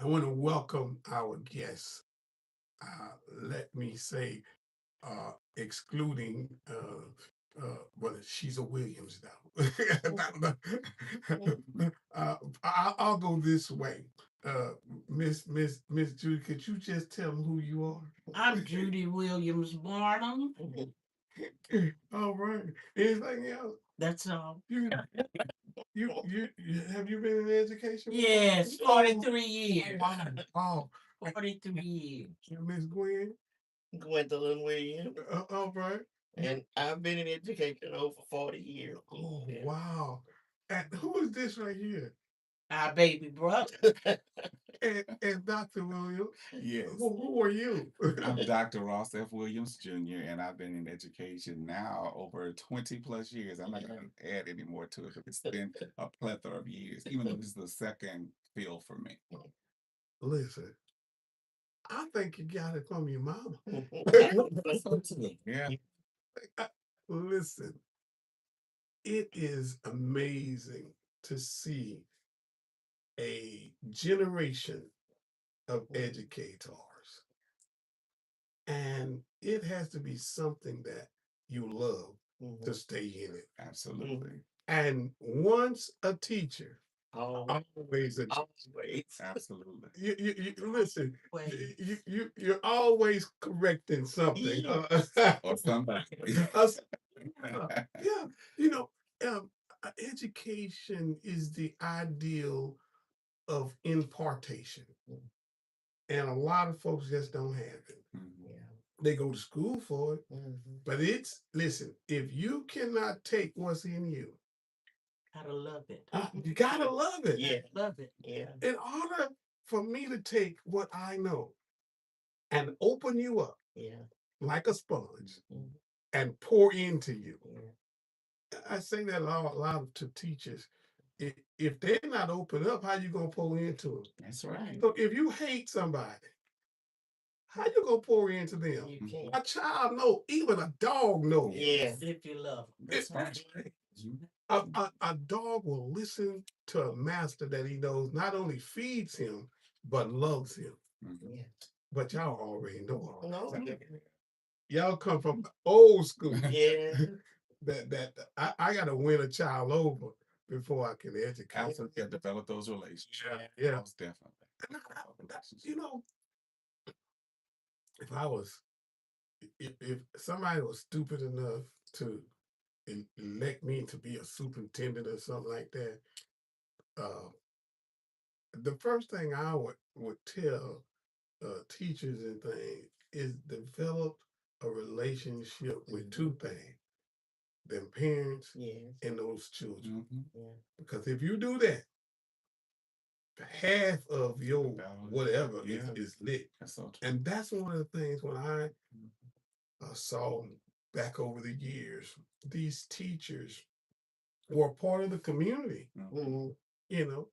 I want to welcome our guests. Let me say, excluding, well, she's a Williams now. I'll go this way. Uh, Miss Judy, could you just tell them who you are? I'm Judy Williams Barnum. All right. Anything else? That's all. You, you have you been in education before? Yes, Oh, 43 years. wow. Wow. 43 years. Miss Gwen? Gwendolyn Williams, All right. and I've been in education over 40 years. Oh, wow. And who is this right here? Our baby brother. And Dr. Williams, Yes. who are you? I'm Dr. Ross F. Williams Jr., and I've been in education now over 20 plus years. I'm not going to add any more to it because it's been a plethora of years, even though this is the second field for me. Listen, I think you got it from your mama. Yeah. Listen, it is amazing to see a generation of educators. And it has to be something that you love to stay in it. Absolutely. And once a teacher, always a Always. Absolutely. you listen, Wait. you're always correcting something. Or somebody. Yeah, you know, education is the ideal of impartation, and a lot of folks just don't have it. Mhm. They go to school for it, but it's listen. If you cannot take what's in you, Gotta love it. you gotta love it. Yeah, Love it. yeah. In order for me to take what I know and open you up Yeah. like a sponge Mhm. and pour into you, Yeah. I say that a lot to teachers. If they're not open up, how you gonna pour into them? That's right. So if you hate somebody, how you gonna pour into them? You can't. A child know, even a dog knows. Yeah. If you love them. That's right. A dog will listen to a master that he knows not only feeds him, but loves him. Mhm. Yeah. But y'all already know all No. that. Y'all come from old school. Yeah. That I gotta win a child over before I can educate. Absolutely. Develop those relationships. Yeah. Most definitely. You know, if I was if somebody was stupid enough to elect me to be a superintendent or something like that, uh, the first thing I would tell teachers and things is develop a relationship with two things: them parents Yes. and those children. Mhm. Yeah. Because if you do that, half of your whatever Yeah. is lit. That's so true. And that's one of the things when I saw back over the years, these teachers were part of the community. Mhm. You know,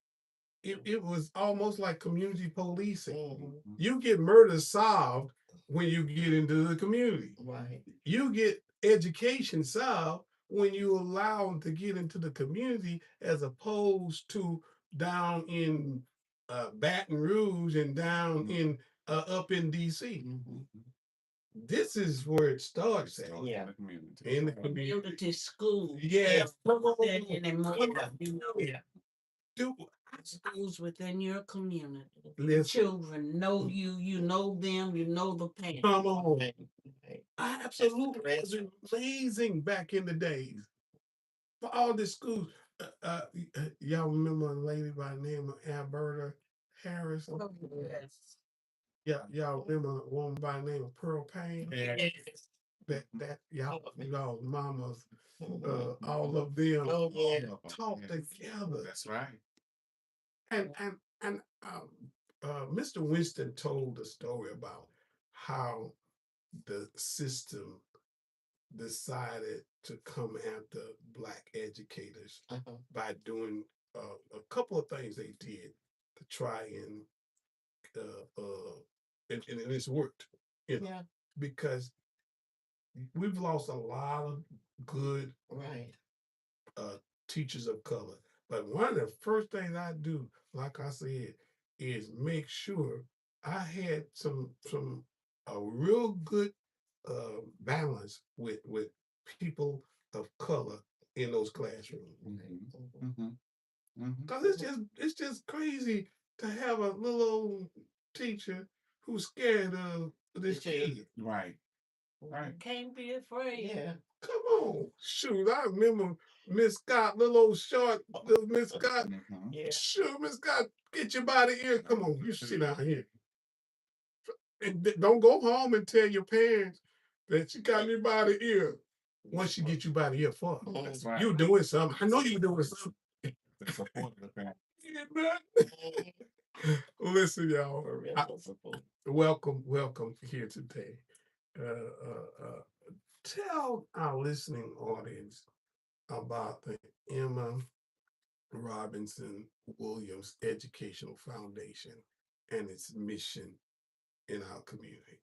it was almost like community policing. Mhm. You get murder solved when you get into the community. Right. You get education solved when you allow them to get into the community as opposed to down in Baton Rouge and down in up in DC. Mhm. This is where it starts at. Start Yeah. in the community. In the community. Community school. Yes. That anymore. Yeah. Do Schools within your community. listen. Children know you, you know them, you know the parents. Come on. Right. Right. Absolutely. It was amazing back in the days. For all the schools. Y'all remember a lady by the name of Alberta Harris? Oh, yes. Yeah, y'all remember a woman by the name of Pearl Payne? Yes. That y'all mamas, Mhm. all of them Oh, yeah. talk Yes. together. That's right. And Mr. Winston told a story about how the system decided to come after black educators Uh-huh. by doing a couple of things they did to try and and it's worked, you know, Yeah. because we've lost a lot of good Right. uh, teachers of color. But one of the first things I do, like I said, is make sure I had some a real good balance with people of color in those classrooms. Cause it's just crazy to have a little old teacher who's scared of this kid. Right. Right. Can't be afraid. Yeah. Come on, shoot! I remember Miss Scott, little old short, little Miss Scott. Mhm. Yeah. Shoot, Miss Scott, get your body here. Come on, you sit down here. And don't go home and tell your parents that you got me by the ear. Once you get you by the ear for, That's right. you doing something. I know you doing something. The support of the parent. You ain't nothing. Listen, y'all. Welcome here today. Tell our listening audience about the Emma Robinson Williams Educational Foundation and its mission in our community.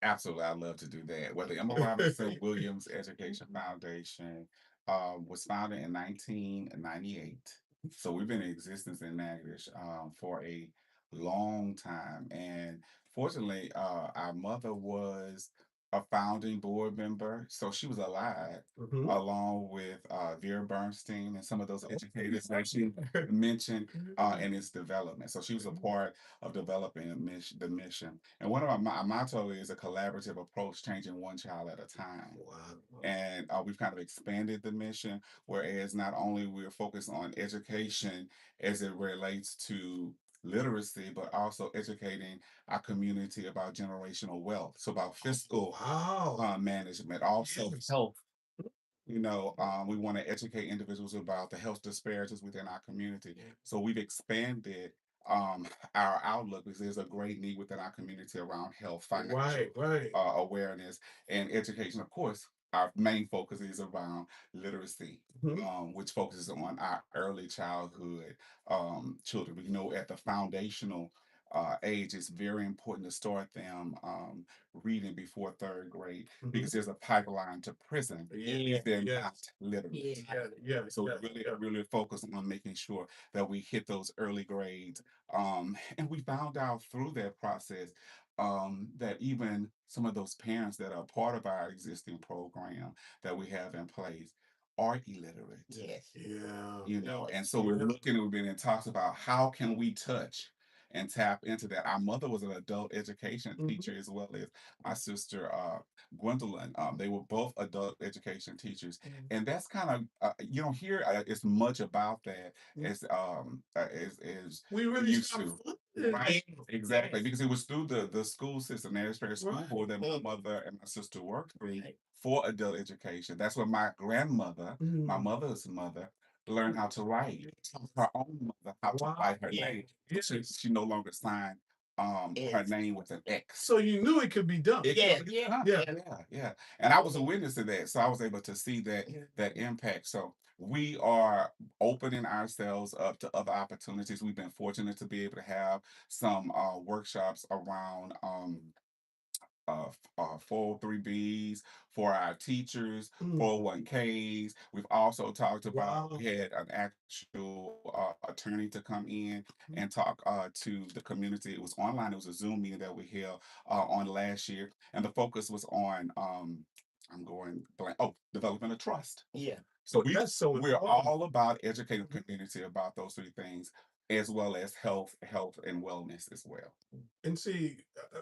Absolutely, I'd love to do that. Well, the Emma Robinson Williams Education Foundation was founded in 1998. So we've been in existence in Natchitoches for a long time. And fortunately, our mother was a founding board member. So she was alive, Mhm. along with Vera Bernstein and some of those educators that she mentioned in its development. So she was a part of developing the mission. And one of our motto is a collaborative approach, changing one child at a time. Wow. And we've kind of expanded the mission, whereas not only we're focused on education as it relates to literacy, but also educating our community about generational wealth. So about fiscal Wow. management, also Yes. health. We want to educate individuals about the health disparities within our community. So we've expanded our outlook because there's a great need within our community around health, financial Right. awareness, and education. Of course, our main focus is around literacy, which focuses on our early childhood children. We know at the foundational age, it's very important to start them reading before third grade because there's a pipeline to prison Yeah. if they're Yes. not literate. Yeah. So we really focus on making sure that we hit those early grades. And we found out through that process that even some of those parents that are part of our existing program that we have in place are illiterate. Yes. Yeah. And so we're looking, we've been in talks about how can we touch and tap into that. Our mother was an adult education teacher as well as my sister Gwendolyn. They were both adult education teachers, and that's kind of you don't hear as much about that as We really used stopped to. funding Right, it. exactly, because it was through the school system, Natchitoches School Right. Board, that my mother and my sister worked through for adult education. That's what my grandmother, my mother's mother, learned how to write. Her own mother how to write her Yeah. name. She no longer signed her name with an X. So you knew it could be done. It Yeah. could be Yeah. done. Yeah. Yeah. And I was a witness to that. So I was able to see that impact. So we are opening ourselves up to other opportunities. We've been fortunate to be able to have some workshops around 403Bs for our teachers, 401Ks. We've also talked about, Wow. we had an actual attorney to come in and talk to the community. It was online, it was a Zoom meeting that we held on last year. And the focus was on, I'm going blank, developing a trust. Yeah. So That's so we're important. all about educating the community about those three things, as well as health and wellness as well. And see,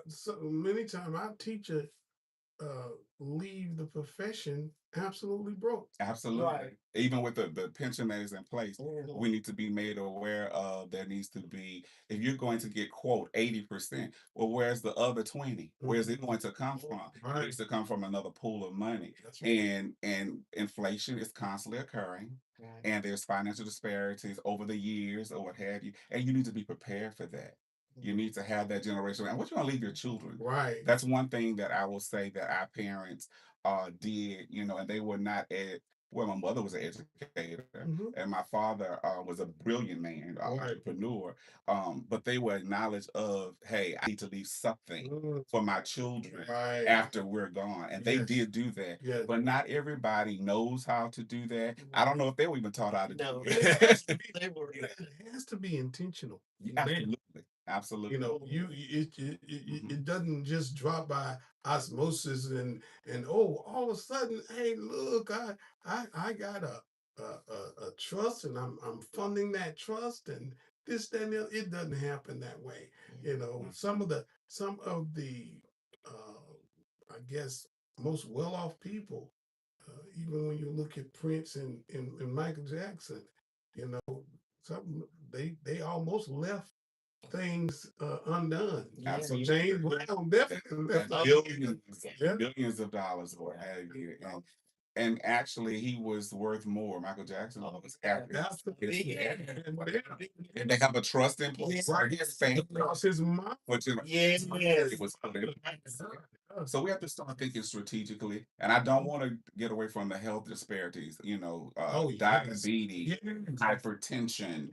so many times our teacher leave the profession absolutely broke. Absolutely. Right. Even with the pension that is in place, Mhm. we need to be made aware of there needs to be, if you're going to get quote 80%, well, where's the other 20? Where's it going to come from? It Right. needs to come from another pool of money. That's right. And inflation is constantly occurring. Right. And there's financial disparities over the years or what have you. And you need to be prepared for that. You need to have that generation. And what you want to leave your children? Right. That's one thing that I will say that our parents did, and they were not well, my mother was an educator, Mhm. and my father was a brilliant man, Right. entrepreneur. But they were knowledge of, hey, I need to leave something Mm, for my children right. after we're gone, and they Yes. did do that. Yes. But not everybody knows how to do that. I don't know if they were even taught how to do No. it. They were. It has to be intentional. Man, Absolutely, absolutely. you know, it doesn't just drop by osmosis and oh, all of a sudden, hey, look, I got a trust and I'm funding that trust and this, that, and the other. It doesn't happen that way. You know, some of the I guess most well-off people, even when you look at Prince and Michael Jackson, you know, some they almost left things undone. Yeah. Absolutely. James Brown definitely left And Yeah. billions of dollars were added, and actually he was worth more. Michael Jackson Oh, was yeah. after Absolutely. Yeah. and they have a trust in place. Yeah. Right. His family, Because his mom. which Yes. it was. So we have to start thinking strategically, and I don't want to get away from the health disparities. Oh, yes. Diabetes, Yeah. hypertension,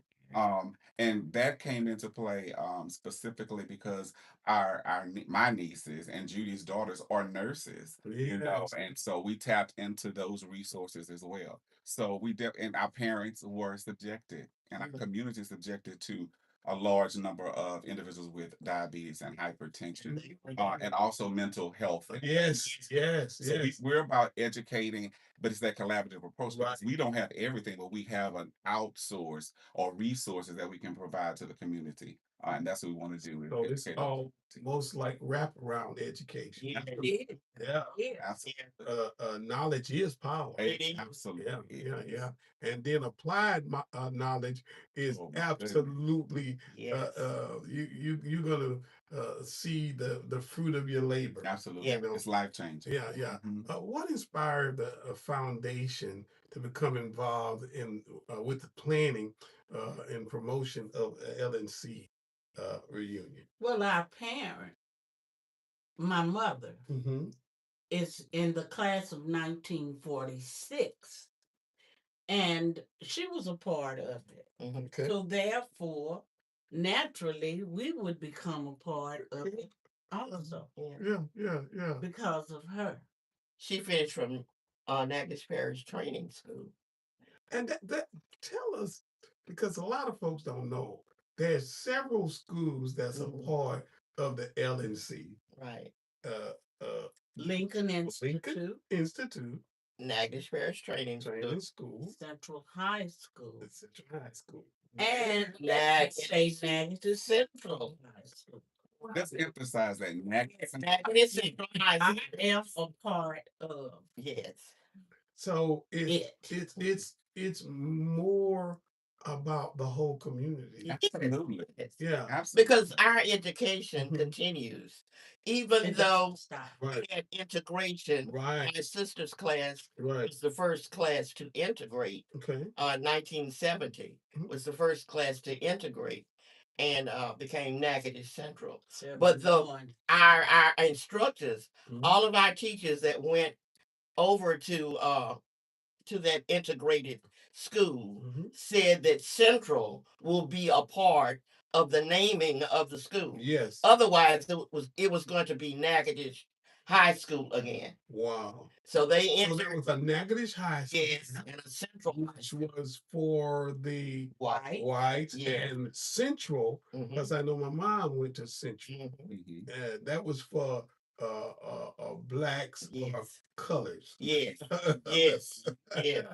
and that came into play specifically because my nieces and Judy's daughters are nurses, Yes. and so we tapped into those resources as well. So and our parents were subjected, and our community subjected to a large number of individuals with diabetes and hypertension, and also mental health. Yes. Yes. So Yes. we're about educating, but it's that collaborative approach Right. because we don't have everything, but we have an outsource or resources that we can provide to the community. And that's what we want to do. So it's educate our almost like wraparound education. Yeah. Yeah. Absolutely. Knowledge is power. It is. Absolutely. Yeah. And then applied knowledge is Oh, my goodness. absolutely Yes. you're gonna see the fruit of your labor. Absolutely. Yeah. It's life changing. Yeah. Mhm. What inspired the foundation to become involved in with the planning and promotion of LNC reunion? Well, our parent, my mother, Mm-hmm. is in the class of 1946, and she was a part of it. Okay. So therefore, naturally, we would become a part of it also Yeah. because of her. She finished from Natchez Parish Training School. And that tell us, because a lot of folks don't know, there's several schools that's a part of the LNC. Right. Lincoln Institute, Natchez Parish Training School, Central High School, Central High School, and Natchez Natchez Central. High School. Let's emphasize that Natchez Central I High am a part of Yes. So it's more about the whole community. Absolutely. Yes. Yeah. Absolutely. Because our education Mhm. continues, even It though doesn't stop. Right. we had integration. Right. My sister's class Right. was the first class to integrate. Okay. 1970 Mhm. was the first class to integrate and became Natchez Central. So But the- one. Our instructors, Mhm. all of our teachers that went over to that integrated school Mhm. said that Central will be a part of the naming of the school. Yes. Otherwise, it was going to be Natchez High School again. Wow. So they So entered. there was a Natchez High School. Yes, and a Central High Which School. was for the White. whites Yeah. and Central, Mhm. because I know my mom went to Central. Mhm. Mhm. That was for blacks or Yes. colors. Yes. Yes. Yeah.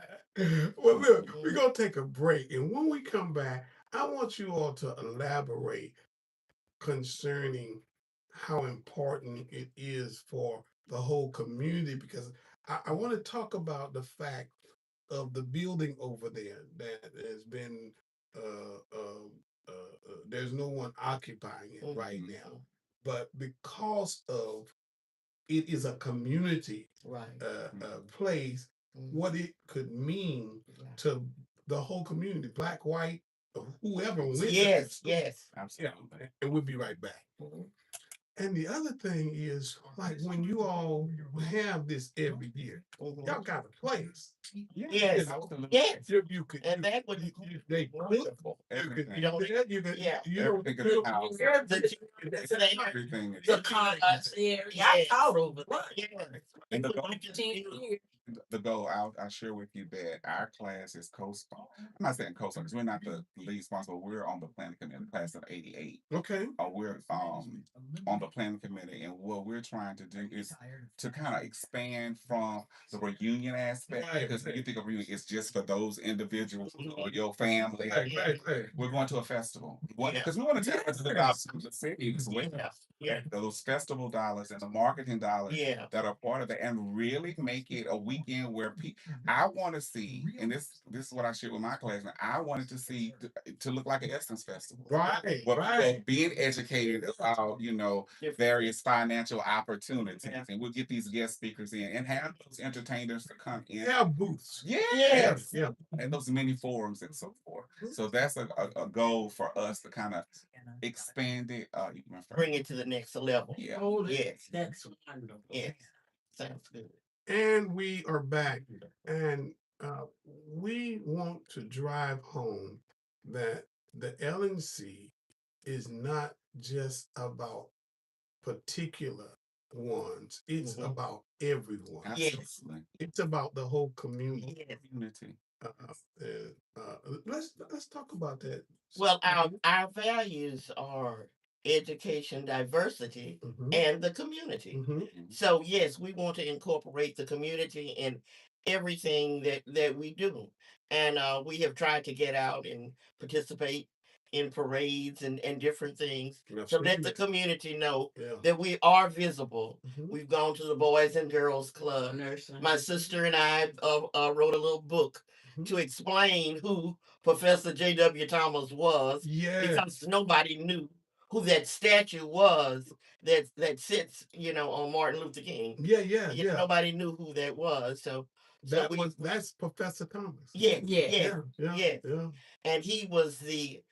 Well, look, we're gonna take a break, and when we come back, I want you all to elaborate concerning how important it is for the whole community, because I want to talk about the fact of the building over there that has been there's no one occupying it right Mhm. now, but because of it is a community Right. place, Mhm. what it could mean Right. to the whole community, black, white, or whoever went to that Yes. school. Yes. Yeah, Absolutely. and we'll be right back. Mhm. And the other thing is, like when you all have this every year, y'all got a place. Yes, absolutely. yes, You could, and that would they cook, wonderful. you could, Everything. you could, Yeah. you know, Everything in the house. Everything is The concerts area. I Yes. taught over there. Yeah. And the It goal, would just 10 be- years. the goal, I'll share with you that our class is co-sponsored. I'm not saying co-sponsored because we're not the lead sponsor, but we're on the planning committee, class of 88. okay. We're on the planning committee, and what we're trying to do is to kind of expand from the reunion aspect. Right, Because when you right. think of reunion, it's just for those individuals or your family. Right. We're going to a festival Yeah. because we want to tap into the dollars from the city as well. Yeah. Those festival dollars and the marketing dollars Yeah. that are part of it, and really make it a weekend where people. I want to see, and this is what I share with my classmates. I wanted to see to look like an Essence Festival. Right, Where right. people being educated about, various financial opportunities, Yeah. and we'll get these guest speakers in and have those entertainers to come in. Have booths. Yes. Yeah. And those mini forums and so forth. So that's a goal for us to kind of expand it. You can refer. Bring it to the next level. Yeah. Oh, Yes. that's wonderful. Yes. Sounds good. And we are back, and we want to drive home that the LNC is not just about particular ones, it's Mhm. about everyone. Yes. Absolutely. It's about the whole community. Yes. Community. Let's talk about that. Well, our values are education, diversity, Mhm, and the community. mhm. So yes, we want to incorporate the community in everything that we do, and we have tried to get out and participate in parades and different things to let the community know Yeah. that we are visible. Mhm. We've gone to the Boys and Girls Club. Nursing. My sister and I wrote a little book Mhm. to explain who Professor J.W. Thomas was, Yeah. because nobody knew who that statue was that sits, on Martin Luther King. Yeah. Nobody knew who that was. So That's Professor Thomas. yes, Yeah. yes, Yeah. yes. And he was the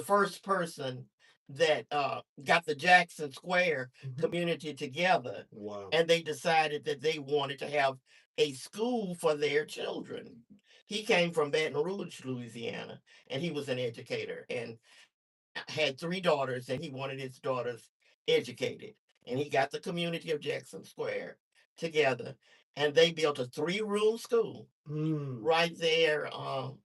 first person that got the Jackson Square Mhm. community together, Wow. and they decided that they wanted to have a school for their children. He came from Baton Rouge, Louisiana, and he was an educator and had 3 daughters, and he wanted his daughters educated. And he got the community of Jackson Square together, and they built a 3-room school Mm. right there on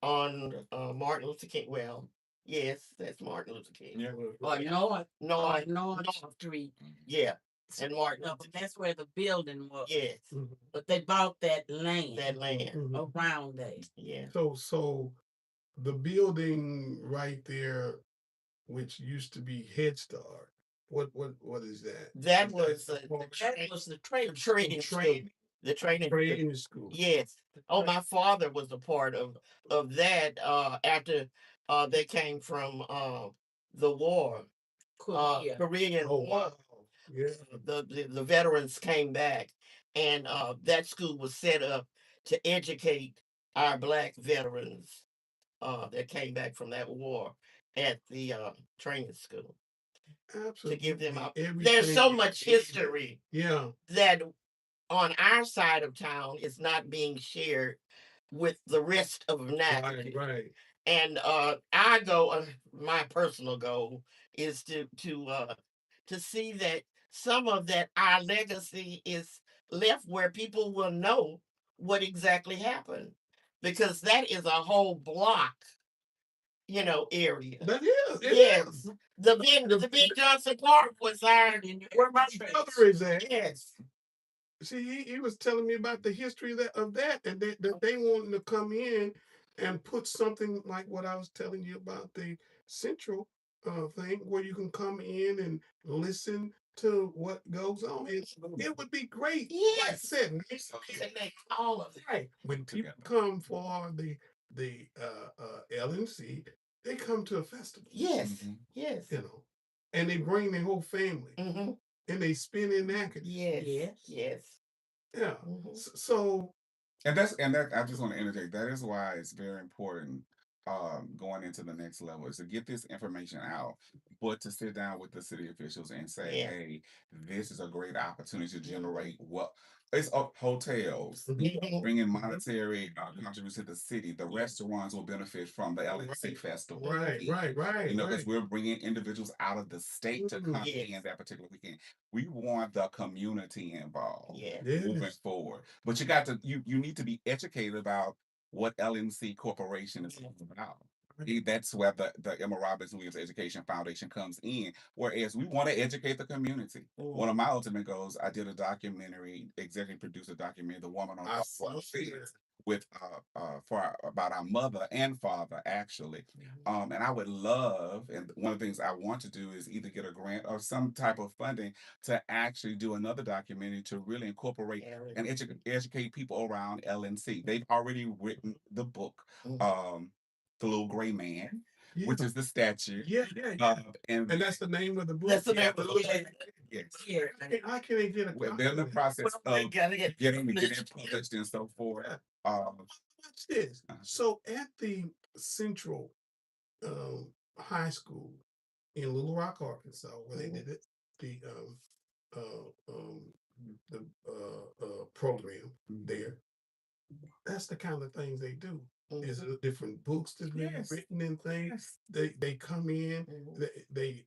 Martin Luther King. Well, yes, that's Martin Luther King. Yeah. Or North North, Street. yeah, and Martin No, Luther but that's where the building was. Yes, Mhm. But they bought that land that land. Mhm. around there. Yeah. So the building right there, which used to be Head Start, what is that? That Is was that part of That was the the trade. training school. The training school. training school? Yes. Oh, my father was a part of that after they came from the war, Korea. Korean Oh War. wow. Yeah. The veterans came back, and that school was set up to educate our Black veterans that came back from that war at the training school to Absolutely. give them up. There's Everything. so much history Yeah. that on our side of town is not being shared with the rest of Natchez. Right. And my personal goal is to see that some of that our legacy is left where people will know what exactly happened, because that is a whole block, area. That is. It Yes. is. The Ben Johnson Park was our Where my brother is at. yes. See, he was telling me about the history of that, and that they wanting to come in and put something like what I was telling you about the central thing, where you can come in and listen to what goes on. It would be great. Like I Yes. said, Connect all of it. right. When people come for the LNC, they come to a festival. Yes. Mhm. Yes. And they bring their whole family, Mm-hmm. and they spend in Natchez. Yes. Yes. Yes. Yeah. Mhm. So And that I just want to interject. That is why it's very important going into the next level is to get this information out, but to sit down with the city officials and say, Yeah. hey, this is a great opportunity to generate what it's hotels, Mhm. bringing monetary contribution to the city. The restaurants will benefit from the LNC Right. festival. Right, right, You know, because right. we're bringing individuals out of the state to come Yes. in that particular weekend. We want the community involved Yeah. moving Yes. forward. But you got to you need to be educated about what LNC Corporation is all about. That's where the Emma Roberts Williams Education Foundation comes in. Whereas we want to educate the community. Mm. One of my ultimate goals, I did a documentary, executive producer documentary, The Woman on I Top saw of the that. Fence, with about our mother and father actually. And I would love, and one of the things I want to do is either get a grant or some type of funding to actually do another documentary to really incorporate and educate people around LNC. They've already written the book, Mm. The Little Gray Man, Yeah. which is the statue. Yeah, yeah, yeah. And And that's the name of the book. That's the yeah, name of the yes. Yeah. I can't get a They're copy in the of that. process Well, we of gotta get getting published. it published and so forth. Yeah. Um, Watch this. Uh-huh. So at the Central High School in Little Rock, Arkansas, where they did it, the program there. That's the kind of things they do. Is Mhm. different books that's been Yes. written and things. yes. They come in, Mhm. they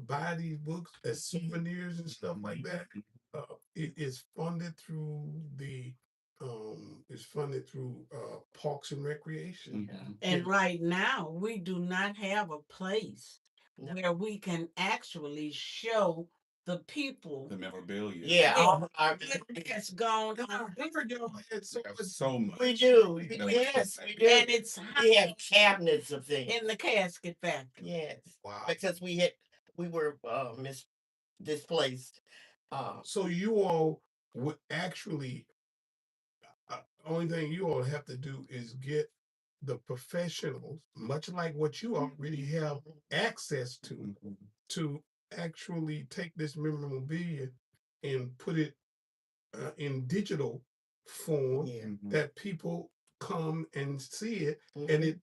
buy these books as souvenirs and stuff like that. It is funded through Parks and Recreation. Mhm. And right now, we do not have a place No. where we can actually show the people The memorabilia. Yeah, all our what has gone I on. heard y'all had so There's much. so much. we do. No, Yes, we do. And it's We have cabinets of things. in the casket factory. Yes, Wow. because we were displaced. So you all would actually, only thing you all have to do is get the professionals, much like what you already have access to actually take this memorabilia and put it in digital form Yeah. that people come and see it, Mhm. and it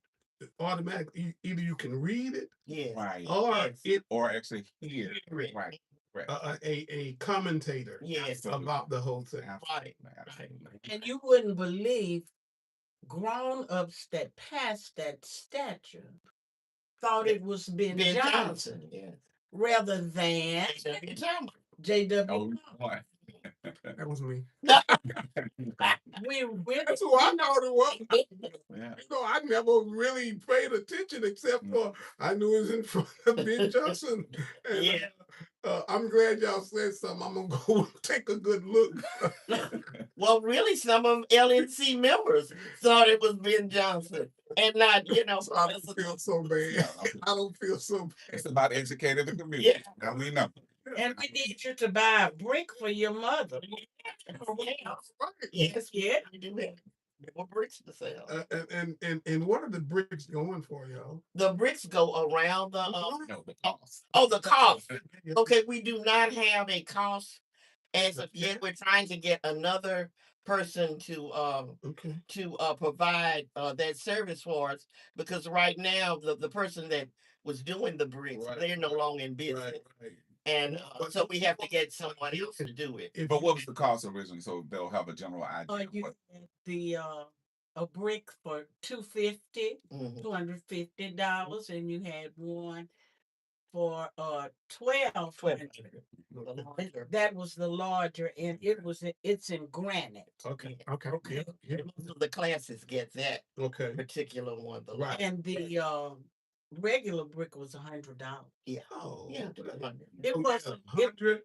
automatically either you can read it Yes. Right. or Yes. it Or actually hear. Hear it. Right. Right. a commentator Yes. Absolutely. about the whole thing. Right. Absolutely. And you wouldn't believe grown-ups that passed that stature thought it was Ben Ben Johnson Johnson. Yes. rather than J.W. Thomas. J.W. Oh, boy. That was me. We're That's who I thought it was. Yeah. You know, I never really paid attention except for I knew it was in front of Ben Johnson. And Yeah. I'm glad y'all said something. I'm gonna go take a good look. Well, really, some of LNC members thought it was Ben Johnson, and not, So I don't feel so bad. I don't feel so bad. It's about educating the community. Yeah. Now we know. and we need you to buy a brick for your mother. Yeah. Right. Yes, Yeah. we do have more bricks to sell. And what are the bricks going for, y'all? The bricks go around the. No, the cost. Oh, the cost. Yeah. Okay, we do not have a cost as of yet. We're trying to get another person to Okay. provide that service for us, because right now the person that was doing the bricks, Right. they're no longer in business, Right. and But- so we have to get someone else to do it. If But you- what was the cost originally? So they'll have a general idea. of You what- had the a brick for $250, Mhm. $250, and you had one for $1,200. The larger. That was the larger, and it's in granite. Okay. Yeah. Most of the classes get that Okay. particular one. The Right. And the regular brick was $100. Oh. Yeah. It was 100,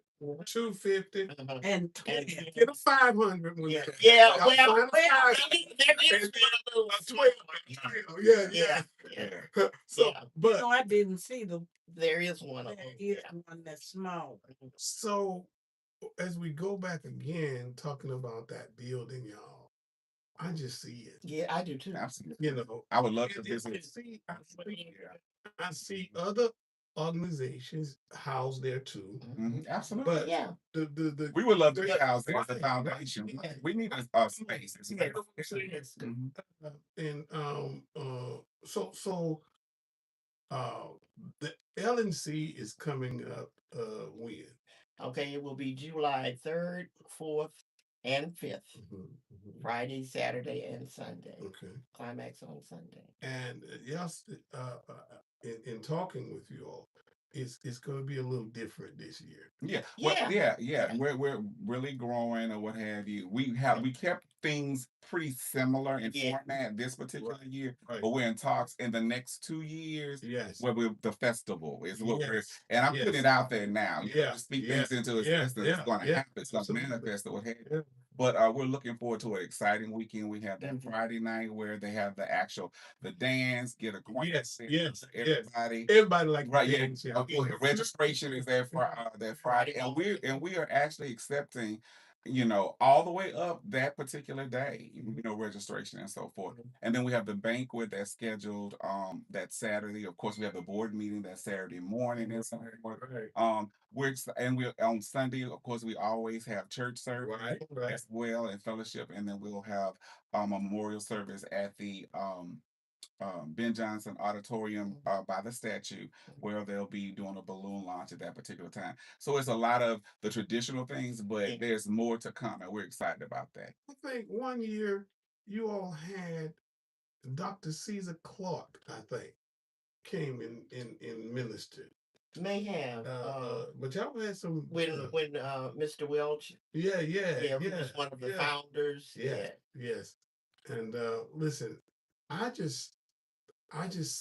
250. Uh-huh. and And- 20. Get a 500 one. Yeah. day. Yeah. Y'all Well, find a there 500. is one a little A smaller. 12. Yeah. Yeah. So, Yeah. but No, I didn't see the. There is one of There them. is Yeah. one that's small. so as we go back again, talking about that building, y'all, I just see it. Yeah, I do too. Absolutely. You know, I would love to and visit. I see other organizations housed there too. Absolutely. But Yeah. the We would love to be Right, housed as a right, foundation. right. We need a space. Yeah. Yes. Mhm. And so uh the LNC is coming up when? Okay, it will be July 3rd, 4th, and 5th. Friday, Saturday, and Sunday. Okay. Climax on Sunday. And yes, in talking with you all, it's going to be a little different this year. Yeah. Well, Yeah. yeah. We're really growing or what have you. We kept things pretty similar in Yeah. format this particular year, Right. but we're in talks in the next 2 years. Yes. Where the festival is what we're, Yes. and I'm putting Yes. it out there now. You Yeah. know, to speak Yeah. things into Yeah. existence. Yeah. It's going to Yeah. happen. It's going to Absolutely. manifest or what have you. Yeah. But we're looking forward to an exciting weekend. We have that Mhm. Friday night where they have the dance, get a Yes. Yes. everybody. Everybody like Right, yeah. dance, Of course, registration is there for that Friday, and we are actually accepting, all the way up that particular day, registration and so forth. And then we have the banquet that's scheduled that Saturday. Of course, we have the board meeting that Saturday morning and so forth. Right. We're on Sunday. Of course, we always have church service Right. as well and fellowship, and then we'll have a memorial service at the Ben Johnson Auditorium by the statue, where they'll be doing a balloon launch at that particular time. So it's a lot of the traditional things, but there's more to come, and we're excited about that. I think one year you all had Dr. Caesar Clark, I think, came in ministered. May have. But y'all had some When Mr. Welch, yeah, who was one of the yeah. founders. Yes. And listen, I just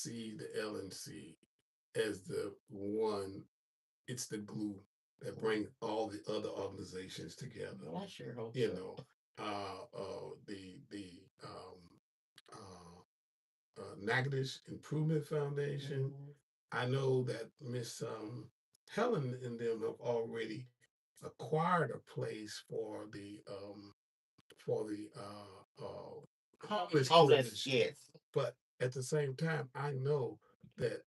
see the LNC as the one, it's the glue that brings all the other organizations together. Well, I sure hope You so. know, the Natchitoches Improvement Foundation. Mhm. I know that Miss Helen and them have already acquired a place for the homeless Homeless, coalition. yes. But at the same time, I know that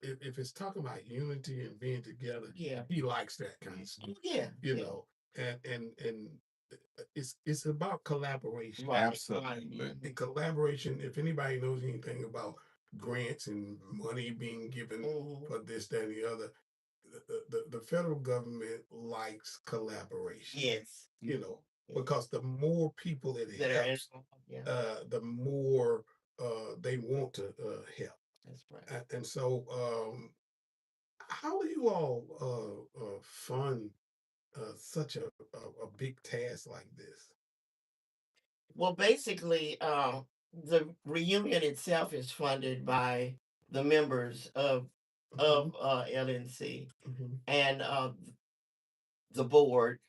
if it's talking about unity and being together, Yeah. he likes that kind of stuff. Yeah. You yeah. know, and it's about collaboration. Right, Absolutely. right. And collaboration, if anybody knows anything about grants and money being given Mhm. for this, that, and the other, the federal government likes collaboration. Yes. You know, because the more people it That are helps, yeah. the more they want to help. That's right. And so, how do you all fund such a big task like this? Well, basically, the reunion itself is funded by the members of LNC Mhm. and the board.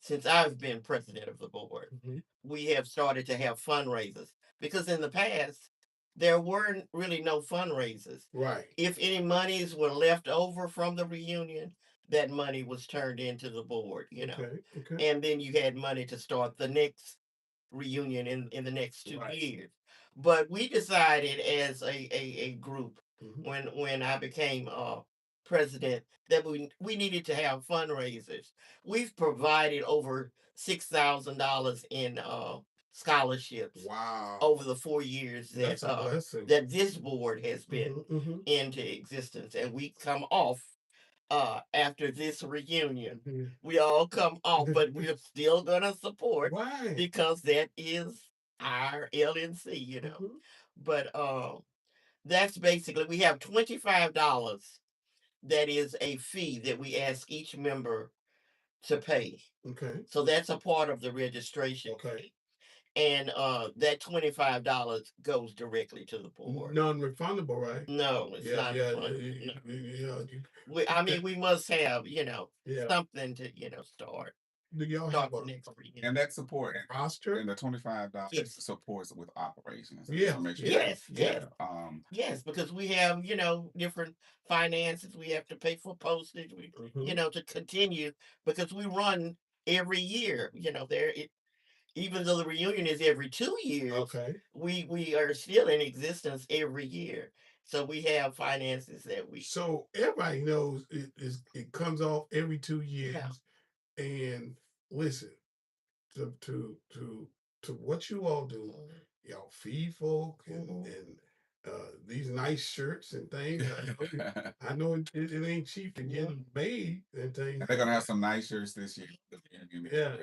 Since I've been president of the board, Mhm. we have started to have fundraisers because in the past there weren't really no fundraisers. Right. If any monies were left over from the reunion, that money was turned into the board, Okay. and then you had money to start the next reunion in the next 2 Right. years. But we decided as a group Mhm. when I became president that we needed to have fundraisers. We've provided over $6,000 in scholarships Wow. over the 4 years That's a blessing. that this board has been Mhm. into existence, and we come off after this reunion. Mhm. We all come off, but we're still gonna support Right. because that is our LNC, Mhm. But that's basically we have $25. That is a fee that we ask each member to pay. Okay. So that's a part of the registration Okay. fee. And that $25 goes directly to the board. Non-refundable, right? No, it's not refundable. No. I mean, we must have, Yeah. something to, start Do y'all start have the a next reunion. And that support roster? and the $25 Yes. supports with operations. Yeah. To make sure Yes, Yeah. Yes, because we have, different finances. We have to pay for postage. Mhm. To continue because we run every year. Even though the reunion is every 2 years, Okay. we are still in existence every year. So we have finances that we. So everybody knows it comes off every 2 years. Yeah. And listen, to what you all do, y'all feed folk and these nice shirts and things. I know it ain't cheap to get them made and things. They're gonna have some nice shirts this year. Yeah.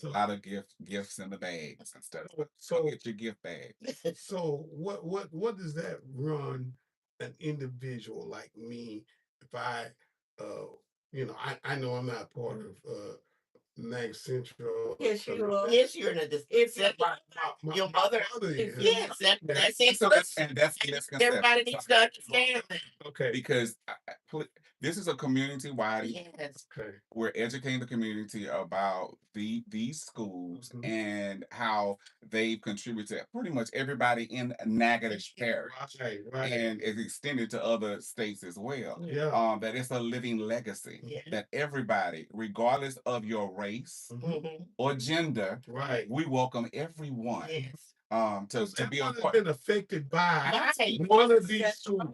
A lot of gifts in the bags and stuff. So Get your gift bag. So what does that run an individual like me if I I know I'm not part of Mag Central. Yes, you are. Yes, you're in a If your mother. is. Yes, that's it. So and that's the misconception. Everybody needs to understand that. Okay. Because this is a community-wide. Yes. Okay. We're educating the community about these schools and how they've contributed pretty much everybody in Natchitoches Parish. Right. And it's extended to other states as well. Yeah. That it's a living legacy. Yeah. That everybody, regardless of your race or gender, Right. we welcome everyone. Yes. To be a been affected by Right. one of these schools.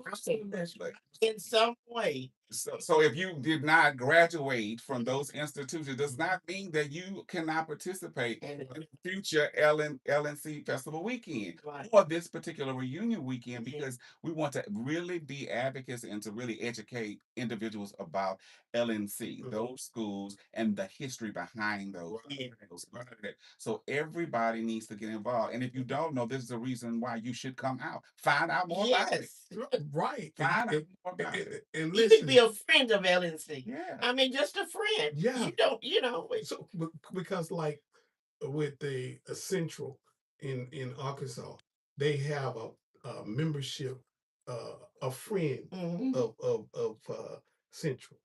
In some way. So if you did not graduate from those institutions, does not mean that you cannot participate in the future LNC Festival weekend or this particular reunion weekend, because we want to really be advocates and to really educate individuals about LNC, those schools, and the history behind those. So everybody needs to get involved. And if you don't know, this is the reason why you should come out. Find out more about it. Right. Find out more about it. And You listen, could be a friend of LNC. Yeah. I mean, just a friend. Yeah. You don't, So because like with the Central in Arkansas, they have a membership, a friend of Central.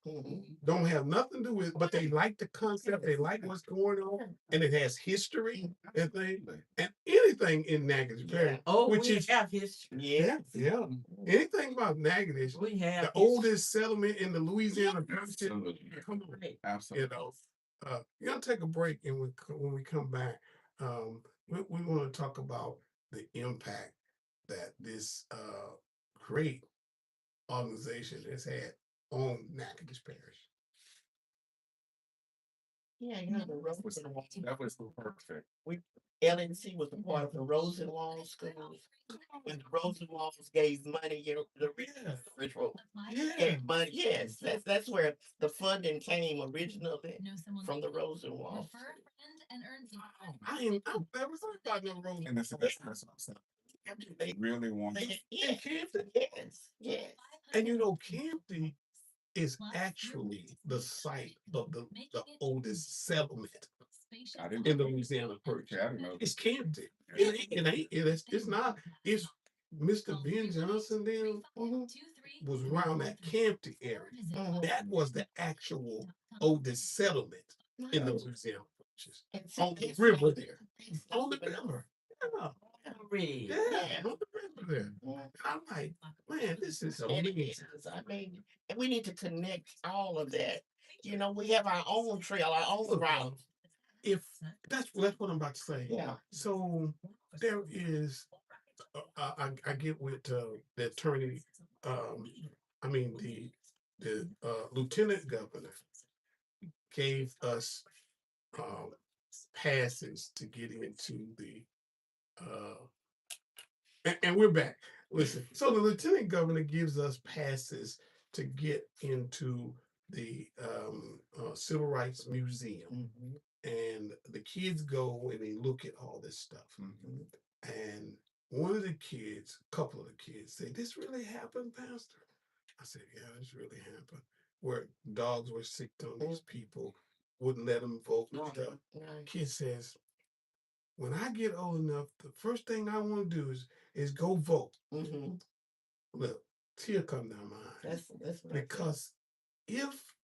Don't have nothing to do with, but they like the concept. They like what's going on, and it has history and things, and anything in Natchitoches Parish. Oh, which we is have history. Yeah. Yeah. Anything about Natchitoches, We have the history. oldest settlement in the Louisiana Purchase. Come on. Absolutely. We're gonna take a break, and when we come back, we want to talk about the impact that this great organization has had on Natchitoches Parish. Yeah, the Rosenwald. That was perfect. LNC was a part of the Rosenwald schools. When the Rosenwalds gave money, the rich folk gave money. Yes, that's where the funding came originally from the Rosenwald. I never thought about no Rosenwald. And that's what I'm saying. They really want to. Yes. Yes. And Campton is actually the site of the oldest settlement in the Louisiana Purchase. I don't know. It's Campton. It's not. It's Mr. Ben Johnson then was around that Campton area. That was the actual oldest settlement in the Louisiana Purchase. On the river there. On the river. Yeah, on the river there. And I'm like, man, this is amazing. I mean, and we need to connect all of that. We have our own trail, our own route. If that's what I'm about to say. Yeah. So there is, I get with the attorney. The lieutenant governor gave us passes to get into the and we're back. Listen, so the lieutenant governor gives us passes to get into the Civil Rights Museum, and the kids go and they look at all this stuff. And one of the kids, a couple of the kids, say, "This really happened, Pastor?" I said, "Yeah, this really happened. Where dogs were sicked on these people, wouldn't let them vote and stuff." Kid says, "When I get old enough, the first thing I want to do is go vote." Look, tear come down my eyes. That's Because if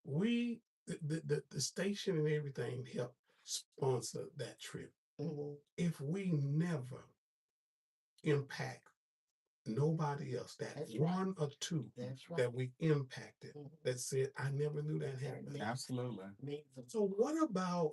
we, the station and everything help sponsor that trip, if we never impact nobody else, that one or two that we impacted, that said, "I never knew that happened." Absolutely. So what about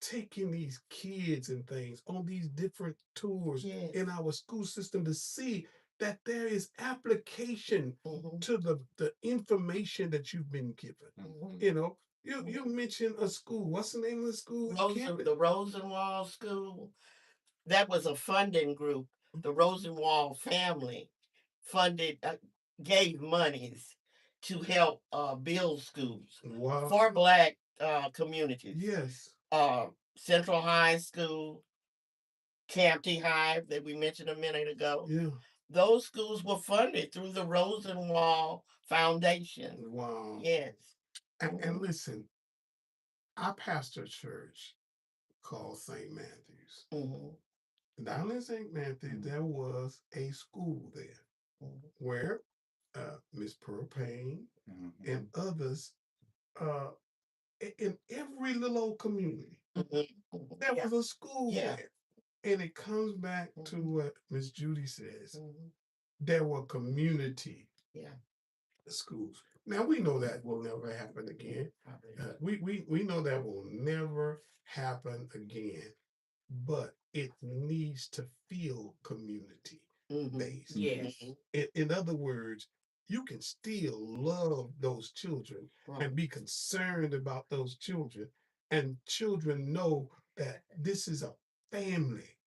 taking these kids and things on these different tours in our school system to see that there is application Mhm, to the information that you've been given. mhm. You know, you mentioned a school. What's the name of the school? The Rosenwald School, that was a funding group. The Rosenwald family funded, gave monies to help build schools Wow. for Black communities. Yes. Central High School, Campty High that we mentioned a minute ago. Yeah. Those schools were funded through the Rosenwald Foundation. Wow. Yes. And listen, I pastor a church called St. Matthew's. Mhm, Down in St. Matthews, there was a school there mhm, where Miss Pearl Payne Mhm. and others in every little old community. mhm, mhm. There Yeah. was a school Yeah. there. And it comes back to Mhm. what Miss Judy says. Mhm. There were community Yeah. schools. Now we know that will never happen again. Probably. We know that will never happen again. But it needs to feel community Mhm, based. Yes. mhm. In other words, you can still love those children Right. and be concerned about those children, and children know that this is a family.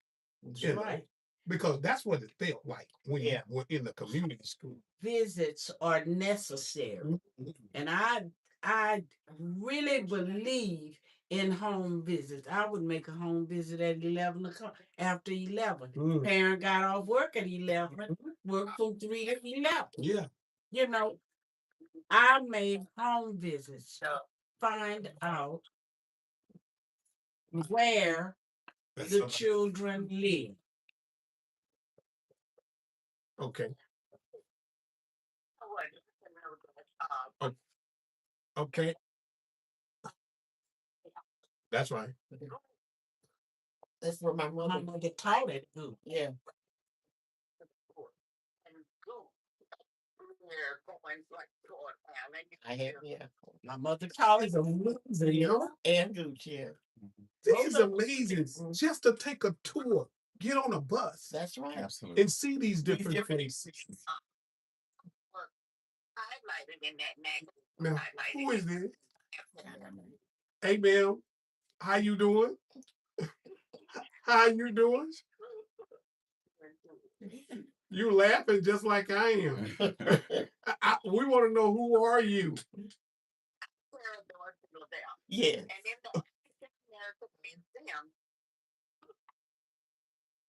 That's You know, Right. because that's what it felt like when Yeah. you were in the community school. Visits are necessary. And I really believe in home visits. I would make a home visit at 11 o'clock after 11. Mm. Parent got off work at 11, worked from 3 to 11. Yeah. You know, I made home visits to find out where That's the somebody- children live. Okay. Okay. That's right. That's where my My mother. mother taught it too. Yeah. I have. Yeah. My mother taught it. It's amazing, you know? And Gooch. Yeah. This is Both of- amazing. Just to take a tour, get on a bus, That's right. Absolutely. and see these different places. Now, who is this? Hey, ma'am, how you doing? How you doing? You laughing just like I am. We want to know, who are you? Yeah.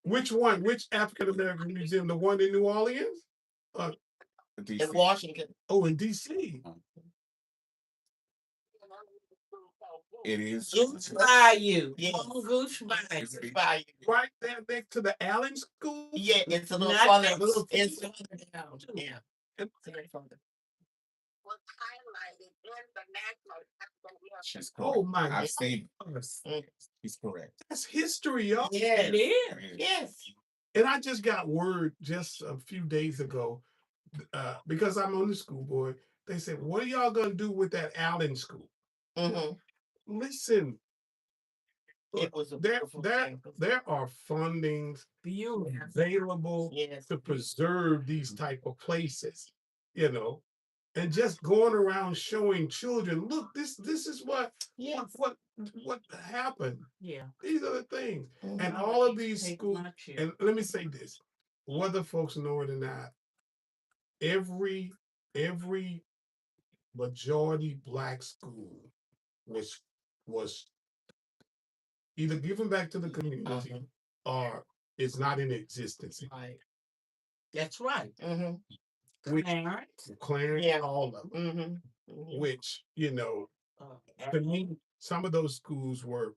Which one? Which African American museum? The one in New Orleans? In DC. Washington. Oh, in DC. It is. Gooch Bayou. Yes. On Gooch Bayou. It's big. By Right there next to the Allen School. yeah, it's a little Not further. that- It's further down. Yeah. And- It's a little further. She's correct. Oh my I've seen. goodness. He's correct. That's history, y'all. Yes. It is. It is. Yes. And I just got word just a few days ago, because I'm on the school board. They said, "What are y'all gonna do with that Allen School?" Hmm. Listen, It was a there, beautiful there, campus. there are fundings Beautiful. available Yes. to preserve these type of places, you know, and just going around showing children, look, this is what Yes. what happened. Yeah. These are the things, and Mhm. all of these Take schools. my children. And let me say this, whether folks know it or not, every majority Black school was either given back to the community Uh-huh. or it's not in existence. Right. That's right. Mm-hmm. Which Clarence. Clarence, Yeah. all of them. Mm-hmm. Which, you know, Uh, to me, some of those schools were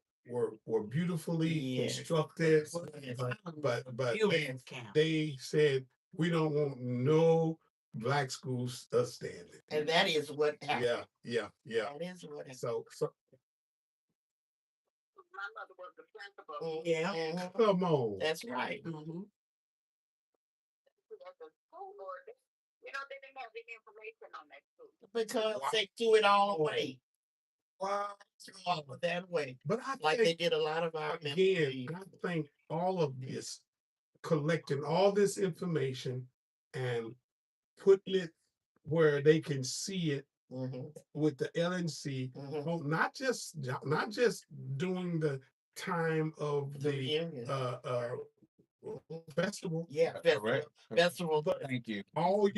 beautifully Yes. constructed, Yes. but Beautiful camp. they said, we don't want no Black schools standing. And that is what happened. Yeah. That is what happened. So Yeah. come on. That's right. Mhm. Because they threw it all away. Wow. Threw all of that away. But I Like they think, did a lot of our again, memories. I think all of this, collecting all this information, and putting it where they can see it Mhm, with the LNC. mhm. Well, not just during the time of The the reunion. festival, Yeah, festival, Correct. festival. but Thank you. all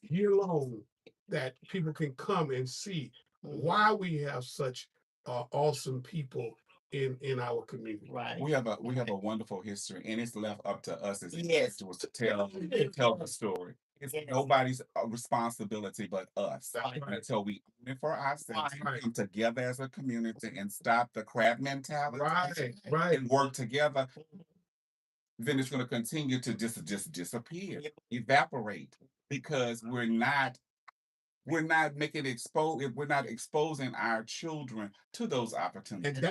year long, that people can come and see Mhm. why we have such awesome people in our community. Right. We have a wonderful history, and it's left up to us as Yes. individuals to tell Yes. the story. It's Yes. nobody's responsibility but us. Right. Until we own it for ourselves, Right. and come together as a community and stop the crab mentality Right. and work together, Mhm. then it's going to continue to just disappear, Yep. evaporate, because we're not making we're not exposing our children to those opportunities. And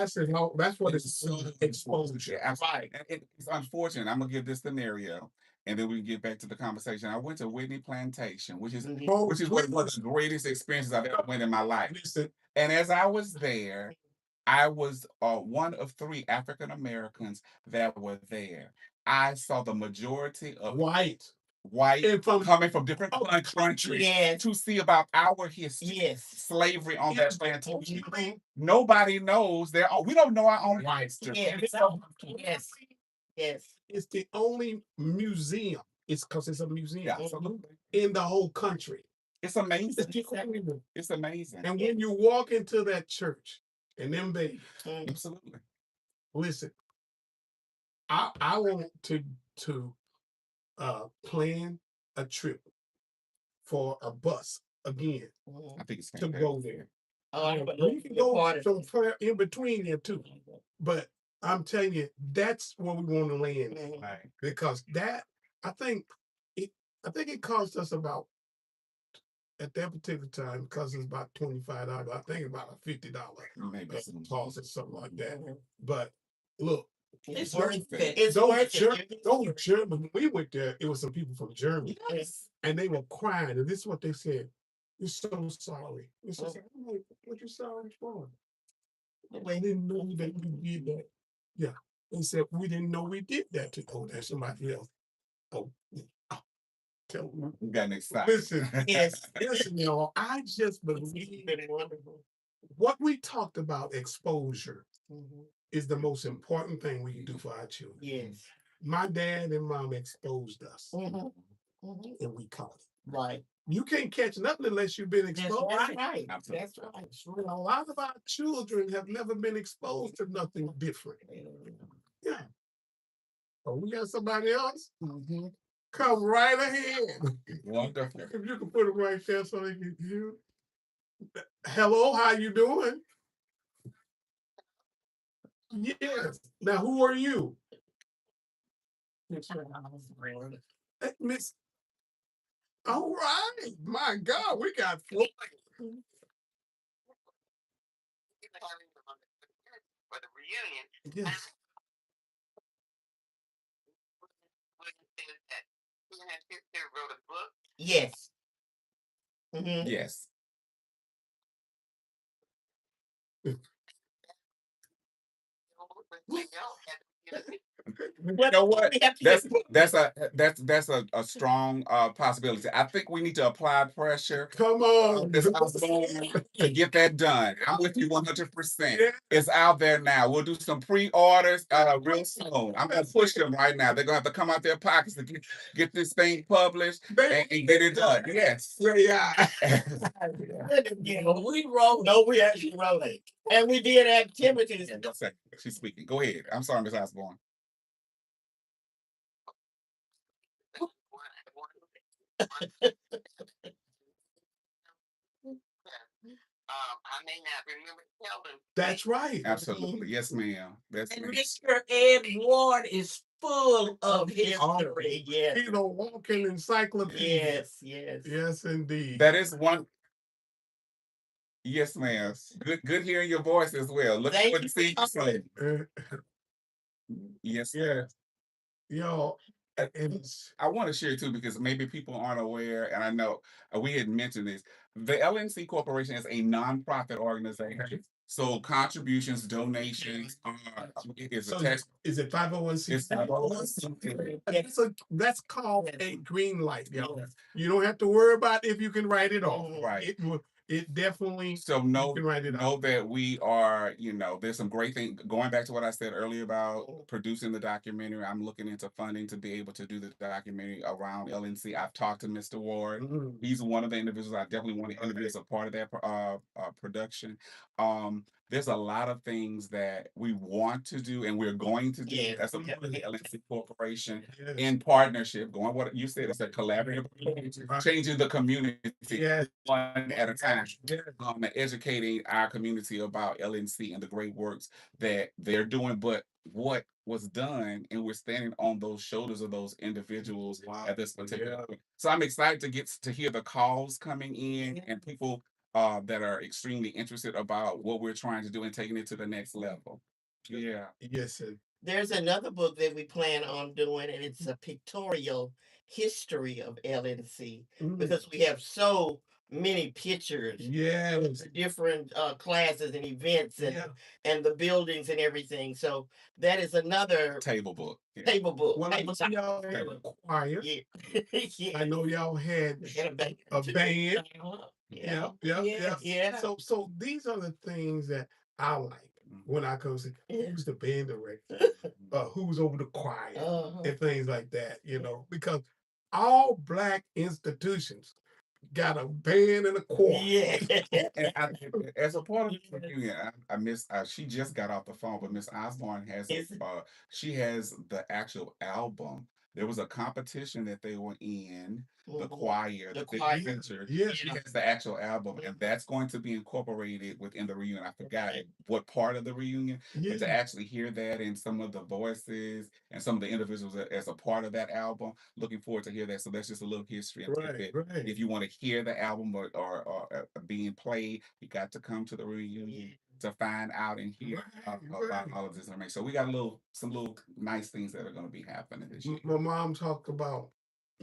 that's what it's so exposure. Yeah, right. And it's unfortunate. I'm gonna give this scenario, and then we can get back to the conversation. I went to Whitney Plantation, which is Mhm. Oh, which is one of the greatest experiences I've ever went in my life. listen, And as I was there, I was one of 3 African Americans that were there. I saw the majority of white white and from coming from different Oh, countries Yes. to see about our history, Yes. slavery on that Yes. plantation. Mhm. Nobody knows we don't know our own history. Yes. Yes. Yes. it's the only museum. It's because it's a museum Yeah, absolutely. in the whole country. It's amazing. It's the only one. It's amazing. And when you walk into that church and them babies, Mhm. Absolutely. listen, I want to plan a trip for a bus again Mhm. I think it's to fantastic. go there. Oh, I would We love to can be a go part of some it. prayer in between there too, but I'm telling you, that's where we want to land Mhm. Right. because that I think it cost us about at that particular time because it's about $25. I think about a $50 Maybe some. cost or something like that. Mhm. But look, It's those- worth it. It's those worth it. those German when we went there, it was some people from Germany Yes. and they were crying, and this is what they said: "We're so sorry." It's just like, I'm like, what you sorry for? We didn't know that we did that. Yeah, they said we didn't know we did that to somebody else. Oh, tell me. We got excited. Listen, Yes. listen, y'all. I just It's believe been wonderful. what we talked about exposure Mhm. is the most important thing we can do for our children. Yes. My dad and mom exposed us, Mhm. Mhm. and we caught it. Right. You can't catch nothing unless you've been That's exposed. That's right. Absolutely. That's right. You know, a lot of our children have never been exposed to nothing different. Yeah. Oh, we got somebody else? Mhm. Come right ahead. Wonderful. If you can put it right there so they can hear. Hello, how you doing? Yes. Now, who are you? Miss. All right. My God, we got four. For the reunion, Yes. wrote a book. Yes. Mhm. Yes. You know what? We have to That's get- that's a strong possibility. I think we need to apply pressure Come on. this to get that done. I'm with you 100%. Yeah. It's out there now. We'll do some pre-orders real soon. I'm gonna push them right now. They're gonna have to come out their pockets to get this thing published and get it done. Yes. Yeah. You know, we wrote. No, we actually wrote it, and we did activities. One second. She's speaking. Go ahead. I'm sorry, Ms. Osborne. I may not remember telling. That's right. Absolutely. Yes, ma'am. Yes, And ma'am. Mr. Ed Ward is full of History. history. Yes. He's a walking encyclopedia. Yes. Yes. Yes, indeed. That is one. Yes, ma'am. Good hearing your voice as well. Look Thank forward you to seeing you soon. Uh, Yes. yeah. Y'all, Uh, and it's I want to share too because maybe people aren't aware, and I know we had mentioned this. The LNC Corporation is a nonprofit organization. So contributions, donations, is a So tax. is it 501c? It's 501c3. That's called a green light, y'all. Yes. You don't have to worry about if you can write it off. Right. It definitely So you can write it off. know that we are, there's some great things going back to what I said earlier about producing the documentary. I'm looking into funding to be able to do the documentary around LNC. I've talked to Mr. Ward. Mhm. He's one of the individuals I definitely want to interview as a part of that production. There's a lot of things that we want to do and we're going to do Yes, as a we part of the LNC Corporation Yes. in partnership, going what you said, it's a collaborative approach, Right. changing the community Yes. one at a time. Yes. And educating our community about LNC and the great works that they're doing, but what was done, and we're standing on those shoulders of those individuals Wow. at this particular Yeah. point. So I'm excited to get to hear the calls coming in and people that are extremely interested about what we're trying to do and taking it to the next level. Yeah. Yes, sir. There's another book that we plan on doing, and it's a pictorial history of LNC Mhm. because we have so many pictures, Yes. the different classes and events Yeah. and the buildings and everything. So that is another Table book. Yeah. table book. Well, I table know top. y'all had a choir. Yeah. Yeah. I know y'all had And a band. a too. band. Uh-huh. Yeah, Yeah. yeah. Yeah. So these are the things that I like when I come see Yeah. who's the band director, who's over the choir, Uh-huh. and things like that. Because all Black institutions got a band and a choir. Yeah. And as a part of the reunion, I miss. She just got off the phone, but Miss Osborne has. She has the actual album. There was a competition that they were in. The Mhm. choir, The that they choir. featured. Yes. She has the actual album, and that's going to be incorporated within the reunion. I forgot what part of the reunion, but to Yeah. actually hear that and some of the voices and some of the individuals as a part of that album, looking forward to hear that. So that's just a little history and Right, tidbit. right. If you want to hear the album or being played, you got to come to the reunion to find out and hear Right, about right. all of this information. So we got some little nice things that are going to be happening this year. My mom talked about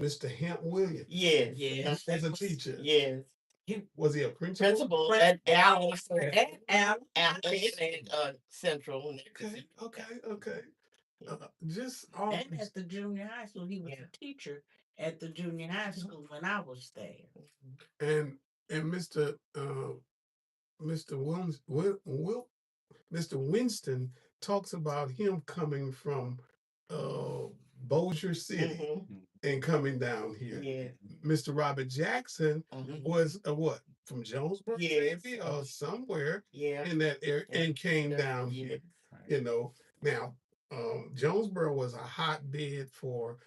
Mr. Hemp Williams Yes. Yes. as a teacher. Yes. Was he a principal? Principal at Al And Central. Okay. Just all at the junior high school. He was Yeah. a teacher at the junior high school when I was there. and Mr. Mr. Winston talks about him coming from Bossier City Mhm. and coming down here. Yeah. Mr. Robert Jackson was what from Jonesboro, Yes. maybe or somewhere Yeah. in that area, and came down Yeah. here. Now Jonesboro was a hotbed for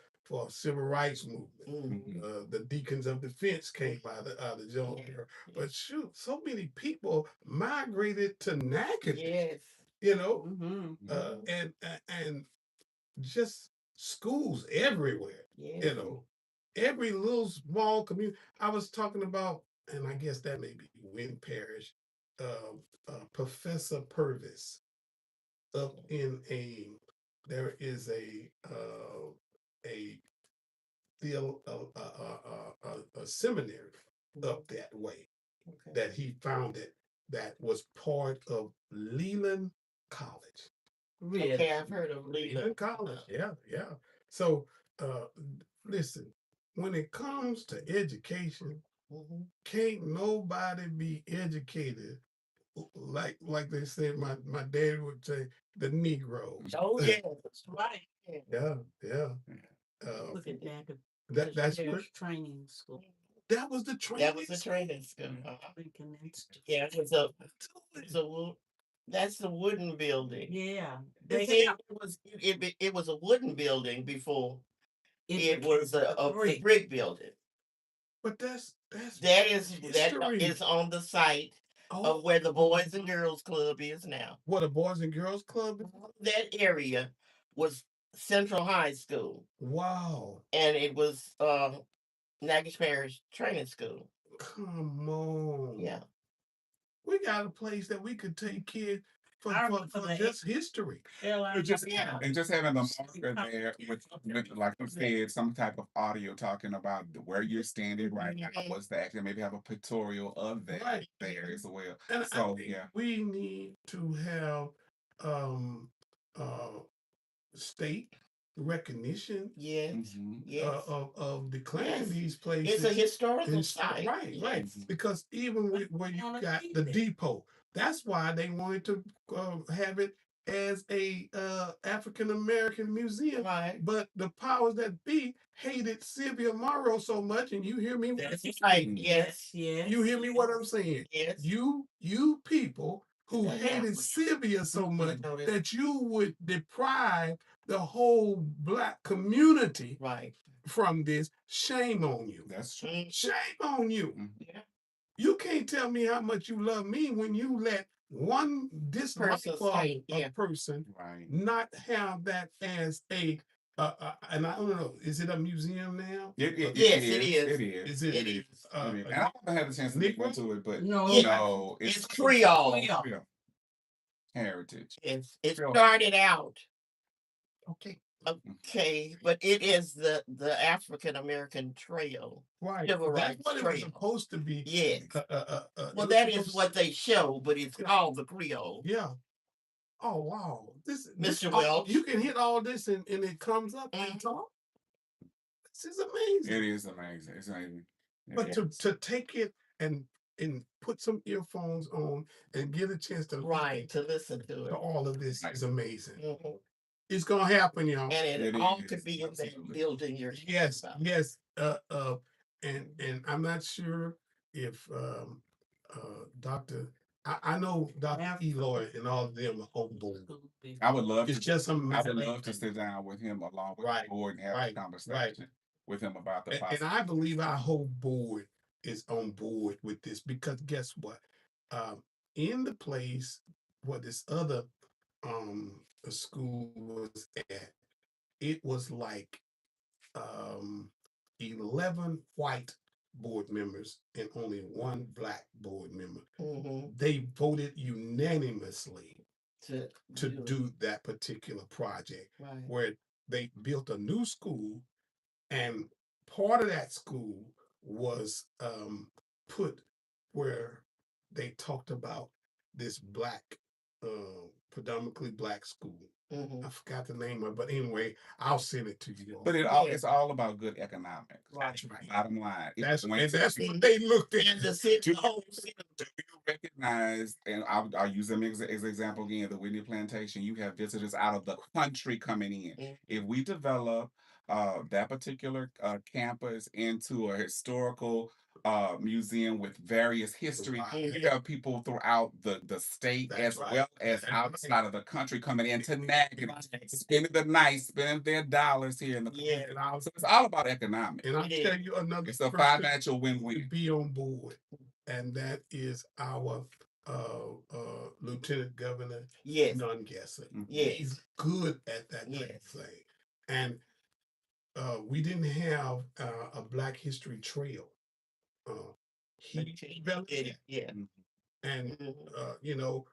civil rights movement. Mhm. The Deacons of Defense came out of Jonesboro, but shoot, so many people migrated to Natchitoches. Yes. Mm-hmm. And just schools everywhere. Yes. Every little small community. I was talking about, and I guess that may be Wynn Parish, Professor Purvis up in there is a seminary up that way Okay. that he founded that was part of Leland College. Really? Okay, I've heard of Leland. Leland College, yeah. So listen, when it comes to education, Mhm. can't nobody be educated like they said. My dad would say the Negro. Oh yeah, that's right. Yeah. Look at that. That's There's what training school. that was the training. That was the training school. Lincoln Institute. Yeah, that's the wooden building. Yeah. They They said it was a wooden building before it became was a brick building. But that That is on the site oh, of where the Boys and Girls Club is now. what a Boys and Girls Club. That area was Central High School, Wow. and it was Natchitoches Parish Training School. Come on. Yeah. We got a place that we could take kids I remember for the just history. airline. Just Yeah. and just having a marker there with like you said, some type of audio talking about where you're standing right now, Mhm. what's the action, maybe have a pictorial of that Right. there as well. And I So think yeah, we need to have um uh state recognition Yes. mhm, Yes. of declaring Yes. these It's a places. historical It's site. right, right. Yes. Because even where you Wanna got keep the it. depot, that's why they wanted to have it as a African American museum. Right. But the powers that be hated Sylvia Morrow so much, and you hear me. That's right. Yes. Yes. You hear me? What I'm saying? Yes. You people who That's hated African. Sylvia so much know that. that you would deprive the whole black community Right. from this. Shame on you. that's true. Mm, Shame on you. Mhm. Yeah. You can't tell me how much you love me when you let one Person delightful say, yeah. person Right. not have that as a and I don't know, is it a museum now? Yes, it is. It is. Is it? It is. It is. Uh, And I haven't had a chance to look Negro? into it, but No, Yeah. no, It's Creole. Creole heritage. It Creole. started out Okay. okay, but it is the African American Trail, Right. civil That's rights what it was trail. supposed to be. Yes. It Well, was that is supposed- what they show, but it's Yeah. called the Creole. Yeah. Oh wow. This Mr. all- Welch. you can hit all this and it comes up and Mhm. talk. This is amazing. It is amazing. It's amazing. But It to is. take it and put some earphones on and get a chance to Right, to listen to to it. all of this Right. is amazing. Mhm. It's gonna happen, y'all. And it It all is, could be in that absolutely. building you're talking Yes, about. yes. And I'm not sure if Dr. I know Dr. Eloy and all of them are on board. I would love It's to. just some I would love to sit down with him along with Right, the board and have right, a conversation with him about the and possibility. I believe our whole board is on board with this because guess what? In the place where this other school was at, it was like 11 white board members and only one black board member. Mhm. They voted unanimously To to do it. do that particular project Right. where they built a new school, and part of that school was put where they talked about this black predominantly black school. Mhm. I forgot the name of it, but anyway, I'll send it to you. But Yeah. it's all about good economics. Right. That's right. Bottom line. If That's you went and to- that's what they looked And at. the city, Do the whole city. you recognize, and I'll use them as an example again, the Whitney Plantation, you have visitors out of the country coming in. Mhm. If we develop that particular campus into a historical museum with various history, Right. you have people throughout the state That's as right. well as That's right. outside of the country coming in to Nagin, Right. spending the night, spending their dollars here in the Yeah. And I'll So it's all about economics. and I'll It tell is. you another It's a person financial to win-win. be on board, and that is our Lieutenant Governor Yes. Nungesser. Mhm. Yes. He's good at that type Yes. of thing. And we didn't have a Black History Trail. He developed Did it. it. Yeah. Mhm. And Mhm.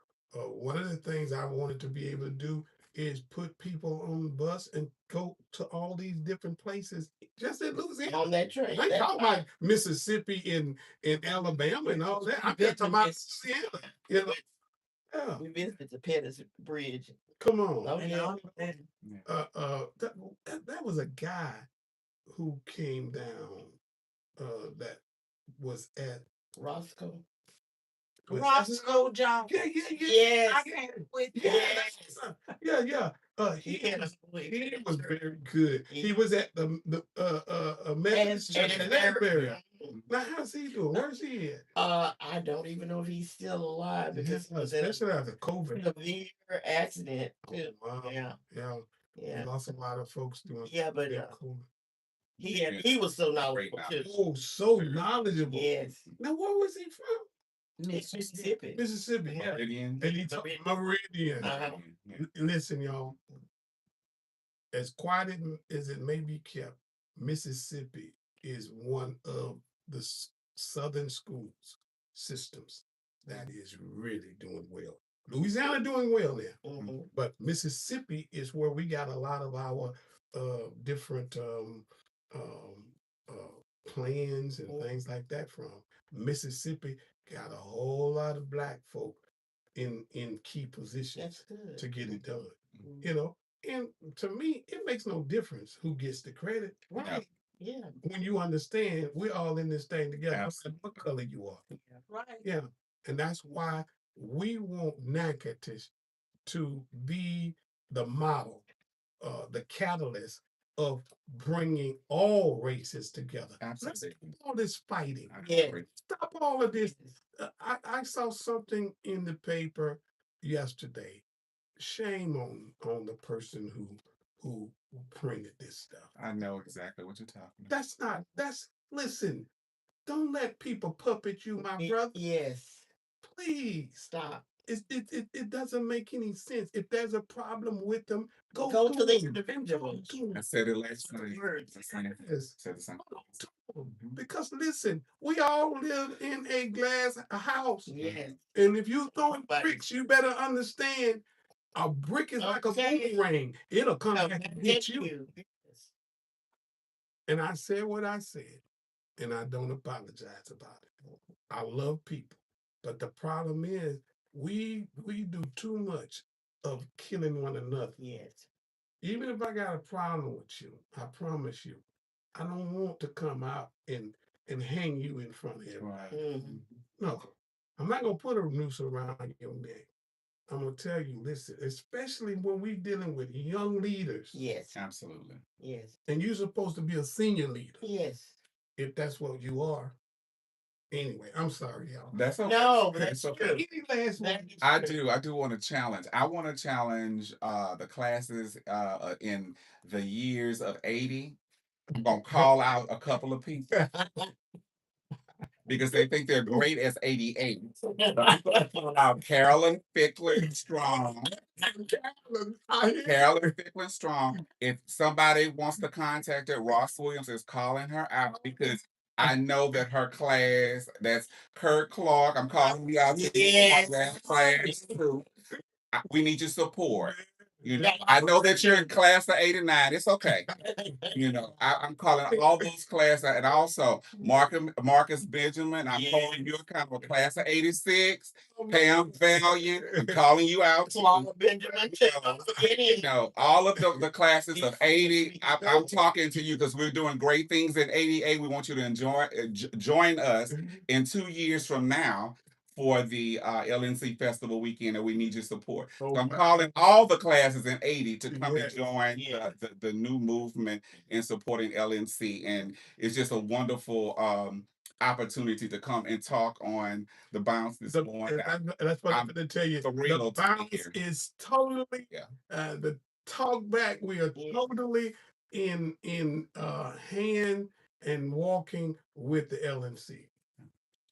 one of the things I wanted to be able to do is put people on the bus and go to all these different places just in Louisiana. On that train. I ain't That's talking right. about Mississippi in Alabama and all that. I'm just talking about Louisiana. You know, yeah. We visited the Pettis Bridge. Come on. Oh And yeah. all of that. That was a guy who came down that was at Roscoe. Roscoe Jones. Yeah. Yes. I can't with Yeah, Yes. yeah. He He had a was quick he was picture. very good. He was at the Methodist And- Church in And Asbury. Now how's he doing? Where's he at? I don't even know if he's still alive because he was in Especially after a COVID. severe accident too. Wow. Yeah. Yeah. Yeah. We lost a lot of folks doing Yeah, but COVID. he was so knowledgeable too. Oh, so knowledgeable. Yes. Now where was he from? Mississippi. Mississippi. Yeah. Meridian. And he took Meridian. Uh-huh. Yeah. Listen, y'all. As quiet as it may be kept, Mississippi is one of the southern schools systems that is really doing well. Louisiana doing well there. Mhm. But Mississippi is where we got a lot of our different plans and things like that from. Mississippi got a whole lot of black folk in key positions That's good. to get it done. Mhm. You know, and to me, it makes no difference who gets the credit. Right. Yeah. When you understand we're all in this thing together, no matter Absolutely. what color you are. Right. Yeah. And that's why we want Natchitoches to be the model, the catalyst of bringing all races together. Let's Absolutely. stop all this fighting. I Yeah. agree. Stop all of this. I saw something in the paper yesterday. Shame on the person who printed this stuff. I know exactly what you're talking about. Listen, don't let people puppet you, my brother. Yes. Please. Stop. It doesn't make any sense. If there's a problem with them, go to the them. individual. Talk to 'em. I said it last night. Words. Yes. Said the same. Because listen, we all live in a glass house. Yes. And if you throwing Right. bricks, you better understand a brick is like a Okay. boomerang. It'll come Come back back and hit at you. Yes. And I said what I said, and I don't apologize about it. I love people, but the problem is we do too much of killing one another. Yes. Even if I got a problem with you, I promise you, I don't want to come out and hang you in front of everybody. Right. Mhm. No, I'm not gonna put a noose around your neck. I'm gonna tell you, listen, especially when we dealing with young leaders, Yes. Absolutely. Yes. and you're supposed to be a senior leader, Yes. if that's what you are. Anyway, I'm sorry, y'all. That's okay. No, but That's that's okay. true. Any last That one? is I true. do want to challenge. I want to challenge the classes in the years of 80. I'm gonna call out a couple of people because they think they're great as 88. So I'm gonna call out Carolyn Fickler Strong. Carolyn Fickler Strong. If somebody wants to contact her, Ross Williams is calling her out because I know that her class, that's Kurt Clark. I'm calling you out to Yes. that class too. We need your support. You know, I know that you're in class of 89. It's okay. You know, I'm calling all those classes, and also Marcus Benjamin. I'm calling you a kind of a class of 86. Pam Valiant. I'm calling you out. Claude Benjamin too. You know, all of the classes of 80. I'm talking to you because we're doing great things in 88. We want you to join us in 2 years from now for the LNC Festival weekend, and we need your support. So I'm calling all the classes in 80 to come and join the new movement in supporting LNC. And it's just a wonderful opportunity to come and talk on the bounce this morning. That's what I'm going to tell you. The bounce is totally the talk back. We are totally in hand and walking with the LNC.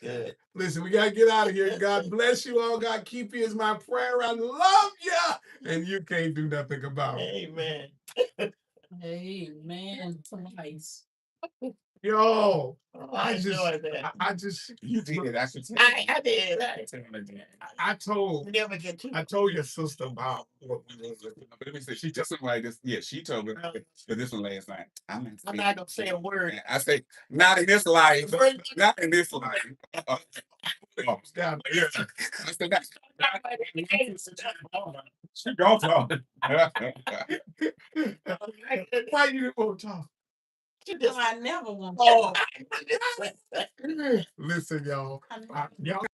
Good. Listen, we gotta get out of here. God bless you all. God keep you is my prayer. I love you, and you can't do nothing about it. Amen. Amen. Twice. Yo, Oh, I enjoyed that. I just, You did. I should I did. I told You never get too. I told your sister about what we was doing. But let me say, she just like this. Yeah, she told me but this one last night. I'm not gonna say a word. I say, not in this life. Not in this life. Down Yeah. I said, she don't talk. Why you won't talk? No, I never want. Oh. Listen, y'all. Y'all